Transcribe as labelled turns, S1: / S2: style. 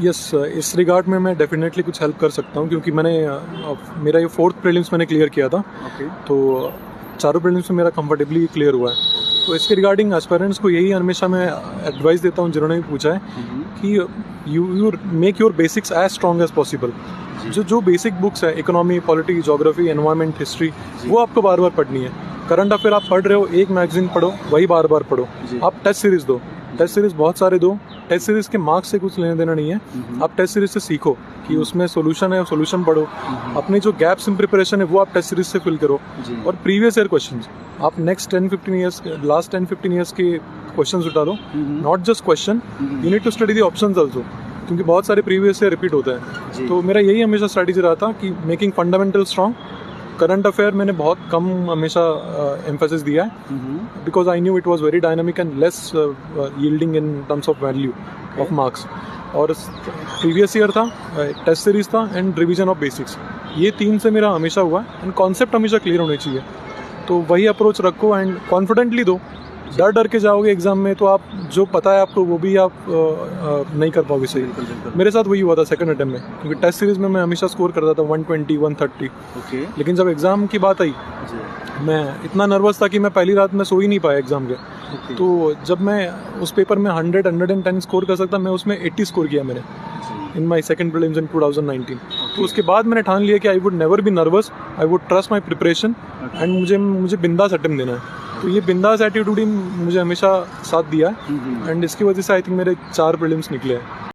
S1: Yes, इस regard में मैं डेफिनेटली कुछ हेल्प कर सकता हूँ, क्योंकि मेरा ये 4th प्रीलिम्स मैंने क्लियर किया था।
S2: ओके।
S1: तो चारों प्रीलिम्स में मेरा कंफर्टेबली क्लियर हुआ है। तो इसके रिगार्डिंग एस्पायरेंट्स को यही हमेशा मैं एडवाइस देता हूँ, जिन्होंने भी पूछा है, कि you make your basics as strong as possible. जो बेसिक बुक्स है, economy, polity, geography, environment, history, वो आपको बार बार पढ़नी है। करंट अफेयर आप पढ़ रहे हो, एक मैगजीन पढ़ो, वही बार बार पढ़ो। आप टेस्ट सीरीज दो, टेस्ट सीरीज बहुत सारे दो। टेस्ट सीरीज के मार्क्स से कुछ लेने देना नहीं है। आप टेस्ट सीरीज से सीखो कि उसमें सोल्यूशन है, सोल्यूशन पढ़ो। अपने जो गैप्स इन प्रिपरेशन है वो आप टेस्ट सीरीज से फिल करो। और प्रीवियस ईयर क्वेश्चंस आप नेक्स्ट 10-15 ईयर्स, लास्ट 10-15 ईयर्स के क्वेश्चंस उठा लो। Not just question, you need to study the options also, क्योंकि बहुत सारे प्रीवियस ईयर रिपीट होते हैं। तो मेरा यही हमेशा स्ट्रैटेजी रहा था कि making fundamental strong. Current affair मैंने बहुत कम हमेशा एम्फेसिस दिया है, because I knew it was very dynamic and less yielding in terms of value of marks. और प्रीवियस ईयर था, टेस्ट सीरीज था, एंड रिवीजन ऑफ बेसिक्स। ये 3 से मेरा हमेशा हुआ है। एंड कॉन्सेप्ट हमेशा क्लियर होने चाहिए। तो वही अप्रोच रखो एंड कॉन्फिडेंटली दो। डर के जाओगे एग्जाम में तो आप जो पता है आपको वो भी आप नहीं कर पाओगे सही। मेरे साथ वही हुआ था सेकंड अटेम्प्ट में, क्योंकि टेस्ट सीरीज में मैं हमेशा स्कोर करता था 120, 130।
S2: ओके।
S1: लेकिन जब एग्ज़ाम की बात आई, मैं इतना नर्वस था कि मैं पहली रात में सो ही नहीं पाया एग्ज़ाम के। तो जब मैं उस पेपर में 110 स्कोर कर सकता, मैं उसमें 80 स्कोर किया मैंने इन माई सेकंड प्रीलिम्स इन 2019। तो उसके बाद मैंने ठान लिया कि I would never be nervous, I would trust my preparation and मुझे बिंदास अटेम्प्ट देना है। तो ये बिंदास एटीट्यूड ही मुझे हमेशा साथ दिया है। एंड इसकी वजह से आई थिंक मेरे 4 प्रीलिम्स निकले हैं।